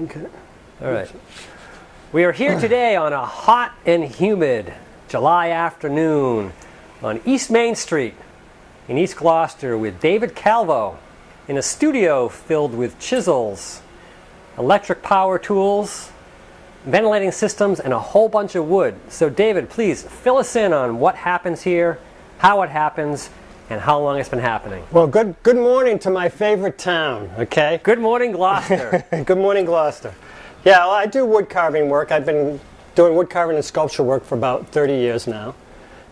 Okay. All right. We are here today on a hot and humid July afternoon on East Main Street in East Gloucester with David Calvo in a studio filled with chisels, electric power tools, ventilating systems, and a whole bunch of wood. So David, please fill us in on what happens here, how it happens, and how long it's been happening. Well, good morning to my favorite town, okay? Good morning, Gloucester. Good morning, Gloucester. Yeah, well, I do wood carving work. I've been doing wood carving and sculpture work for about 30 years now.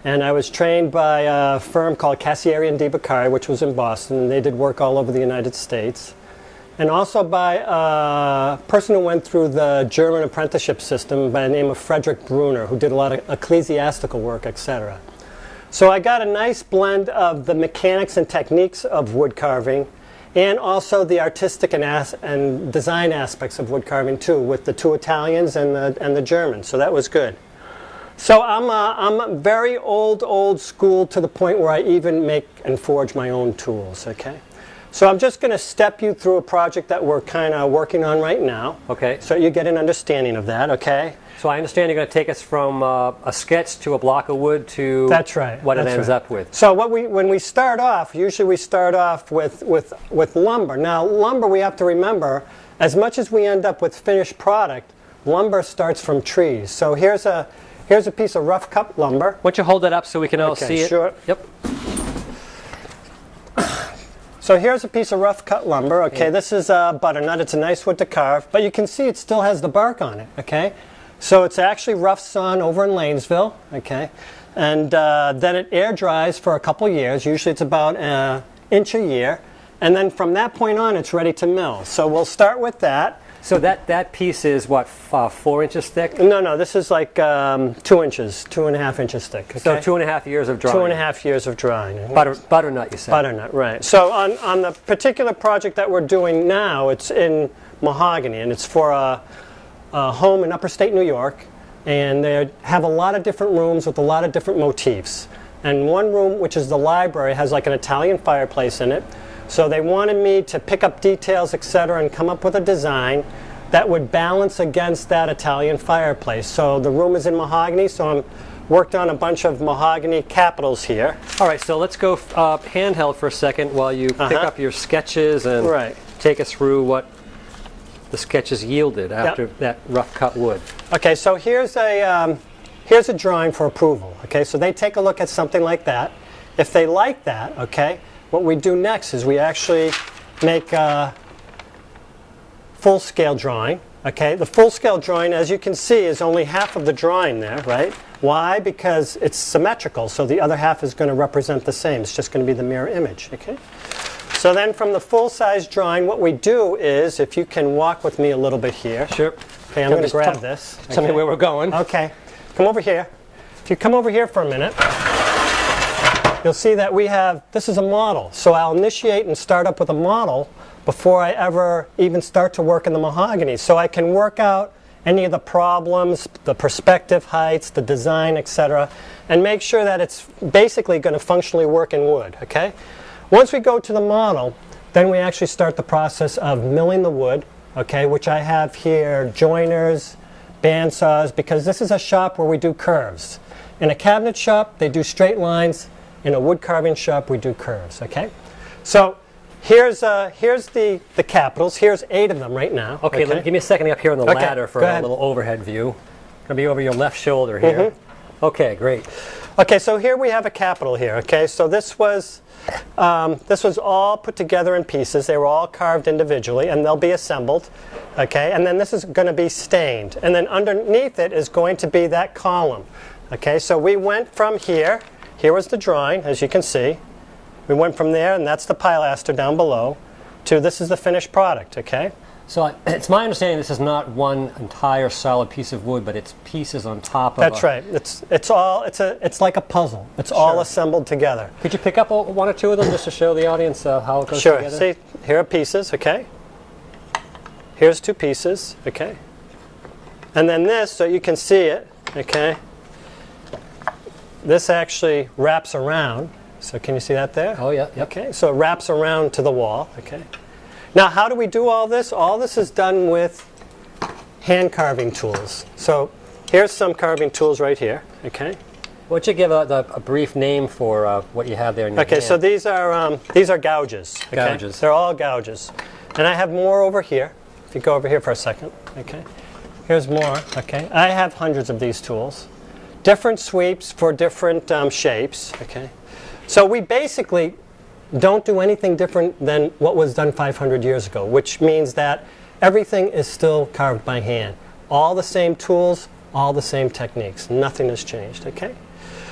And I was trained by a firm called Cassieri and DeBaccari, which was in Boston, and they did work all over the United States. And also by a person who went through the German apprenticeship system by the name of Frederick Brunner, who did a lot of ecclesiastical work, etc. So I got a nice blend of the mechanics and techniques of wood carving and also the artistic and design aspects of wood carving too, with the two Italians and the Germans, so that was good. So I'm very old school to the point where I even make and forge my own tools, okay? So I'm just going to step you through a project that we're kind of working on right now. Okay. So you get an understanding of that, okay? So I understand you're going to take us from a sketch to a block of wood to That's right. what it ends up with. So when we start off, usually we start off with lumber. Now lumber, we have to remember, as much as we end up with finished product, lumber starts from trees. So here's a piece of rough cut lumber. Why don't you hold that up so we can all see it? Sure. Yep. So here's a piece of rough cut lumber. Okay, This is a butternut. It's a nice wood to carve, but you can see it still has the bark on it. Okay, so it's actually rough sawn over in Lanesville. Okay, and then it air dries for a couple years. Usually it's about an inch a year, and then from that point on, it's ready to mill. So we'll start with that. So that piece is what, 4 inches thick? No, this is like 2 inches, 2.5 inches thick. Okay? So 2.5 years of drying. 2.5 years of drying. Butternut, you said. Butternut, right. So on the particular project that we're doing now, it's in mahogany, and it's for a home in upstate New York, and they have a lot of different rooms with a lot of different motifs. And one room, which is the library, has like an Italian fireplace in it. So they wanted me to pick up details, etc., and come up with a design that would balance against that Italian fireplace. So the room is in mahogany, so I'm worked on a bunch of mahogany capitals here. All right, so let's go handheld for a second while you pick up your sketches and take us through what the sketches yielded after that rough cut wood. Okay, so here's a drawing for approval. Okay, so they take a look at something like that. If they like that, okay, what we do next is we actually make a full-scale drawing. Okay, the full-scale drawing, as you can see, is only half of the drawing there, right? Why? Because it's symmetrical, so the other half is going to represent the same. It's just going to be the mirror image. Okay. So then, from the full-size drawing, what we do is, if you can walk with me a little bit here. Sure. Okay, I'm going to grab this. Tell me where we're going. Okay. Come over here. If you come over here for a minute, you'll see that we have, this is a model. So I'll initiate and start up with a model before I ever even start to work in the mahogany. So I can work out any of the problems, the perspective heights, the design, etc., and make sure that it's basically going to functionally work in wood. Okay? Once we go to the model, then we actually start the process of milling the wood, okay, which I have here, joiners, bandsaws, because this is a shop where we do curves. In a cabinet shop, they do straight lines. In a wood carving shop, we do curves, okay? So here's the capitals. Here's 8 of them right now. Okay, give me a second up here on the ladder for a little overhead view. Going to be over your left shoulder here. Okay, great. Okay, so here we have a capital here, okay? So this was all put together in pieces. They were all carved individually, and they'll be assembled, okay? And then this is going to be stained. And then underneath it is going to be that column, okay? So we went from here. Here was the drawing, as you can see. We went from there, and that's the pilaster down below, to this is the finished product, okay? So it's my understanding this is not one entire solid piece of wood, but it's pieces on top of That's right. It's like a puzzle. It's all assembled together. Could you pick up 1 or 2 of them just to show the audience how it goes together? Sure. See, here are pieces, okay? Here's 2 pieces, okay? And then this, so you can see it, okay? This actually wraps around. So can you see that there? Oh, yeah. Yep. Okay, so it wraps around to the wall, okay? Now, how do we do all this? All this is done with hand carving tools. So here's some carving tools right here. Okay. Why don't you give a brief name for what you have there in your Okay, hand? so these are gouges. Okay? Gouges. They're all gouges. And I have more over here. If you go over here for a second. Okay. Here's more. Okay. I have hundreds of these tools. Different sweeps for different shapes. Okay. So we basically don't do anything different than what was done 500 years ago, which means that everything is still carved by hand. All the same tools, all the same techniques. Nothing has changed. Okay.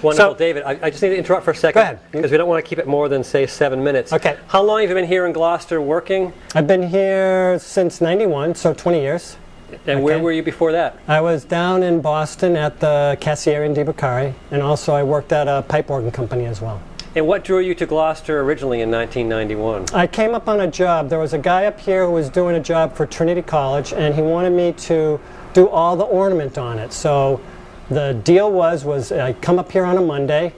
Wonderful. So, David, I just need to interrupt for a second. Go ahead. Because we don't want to keep it more than, say, 7 minutes. Okay. How long have you been here in Gloucester working? I've been here since '91, so 20 years. And where were you before that? I was down in Boston at the Cassieri di Beccari, and also I worked at a pipe organ company as well. And what drew you to Gloucester originally in 1991? I came up on a job. There was a guy up here who was doing a job for Trinity College, and he wanted me to do all the ornament on it. So the deal was I'd come up here on a Monday,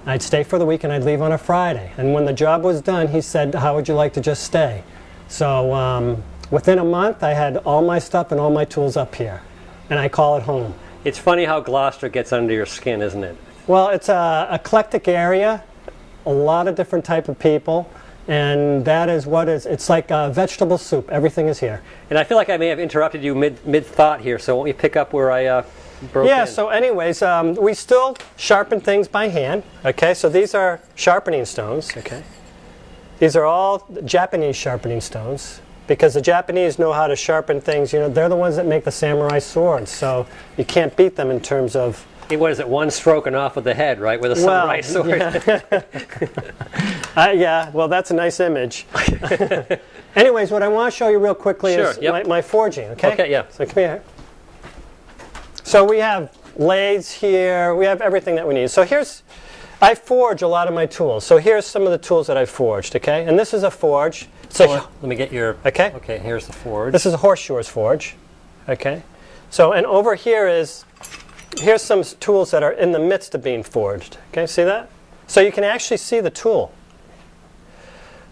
I'd stay for the week, and I'd leave on a Friday. And when the job was done, he said, how would you like to just stay? So within a month, I had all my stuff and all my tools up here, and I call it home. It's funny how Gloucester gets under your skin, isn't it? Well, it's an eclectic area, a lot of different type of people, and that is what it's like vegetable soup. Everything is here. And I feel like I may have interrupted you mid-thought here, so won't you pick up where I broke Yeah, in? so anyways, we still sharpen things by hand. Okay, so these are sharpening stones. Okay, these are all Japanese sharpening stones, because the Japanese know how to sharpen things. You know, they're the ones that make the samurai swords, so you can't beat them in terms of... What is it, one stroke and off with the head, right? With a samurai sword. Yeah. Yeah, well, that's a nice image. Anyways, what I want to show you real quickly is my forging, okay? Okay, yeah. So come here. So we have lathes here. We have everything that we need. So I forge a lot of my tools. So here's some of the tools that I forged, okay? And this is a forge. So let me get your... Okay. Okay, here's the forge. This is a horseshoer's forge, okay? So, and over here here's some tools that are in the midst of being forged. Okay, see that? So you can actually see the tool.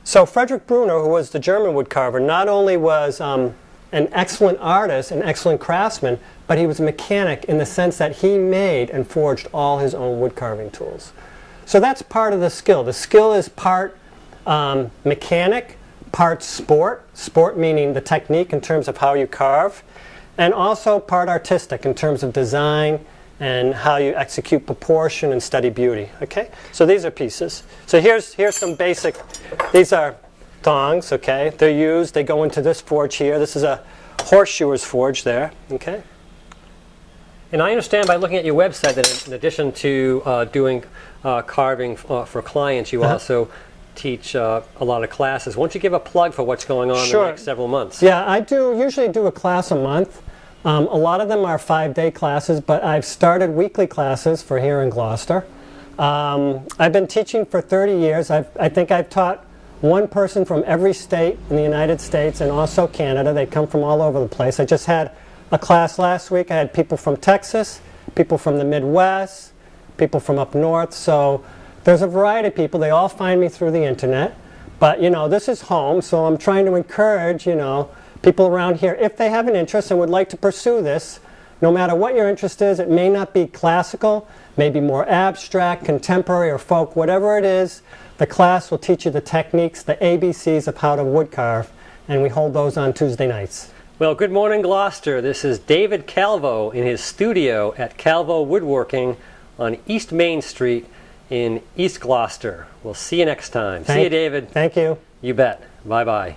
So Frederick Brunner, who was the German woodcarver, not only was an excellent artist, an excellent craftsman, but he was a mechanic in the sense that he made and forged all his own woodcarving tools. So that's part of the skill. The skill is part mechanic, part sport. Sport meaning the technique in terms of how you carve, and also part artistic in terms of design and how you execute proportion and study beauty. Okay, so these are pieces. So here's some basic. These are tongs. Okay, they're used. They go into this forge here. This is a horseshoer's forge there. Okay. And I understand by looking at your website that in addition to doing carving for clients, you also teach a lot of classes. Why don't you give a plug for what's going on in the next several months? Yeah, I usually do a class a month. A lot of them are 5-day classes, but I've started weekly classes for here in Gloucester. I've been teaching for 30 years. I think I've taught one person from every state in the United States and also Canada. They come from all over the place. I just had a class last week. I had people from Texas, people from the Midwest, people from up north. So there's a variety of people. They all find me through the internet. But, you know, this is home, so I'm trying to encourage, you know, people around here, if they have an interest and would like to pursue this, no matter what your interest is, it may not be classical, maybe more abstract, contemporary, or folk, whatever it is, the class will teach you the techniques, the ABCs of how to woodcarve, and we hold those on Tuesday nights. Well, good morning, Gloucester. This is David Calvo in his studio at Calvo Woodworking on East Main Street in East Gloucester. We'll see you next time. See you, David. Thank you. You bet. Bye-bye.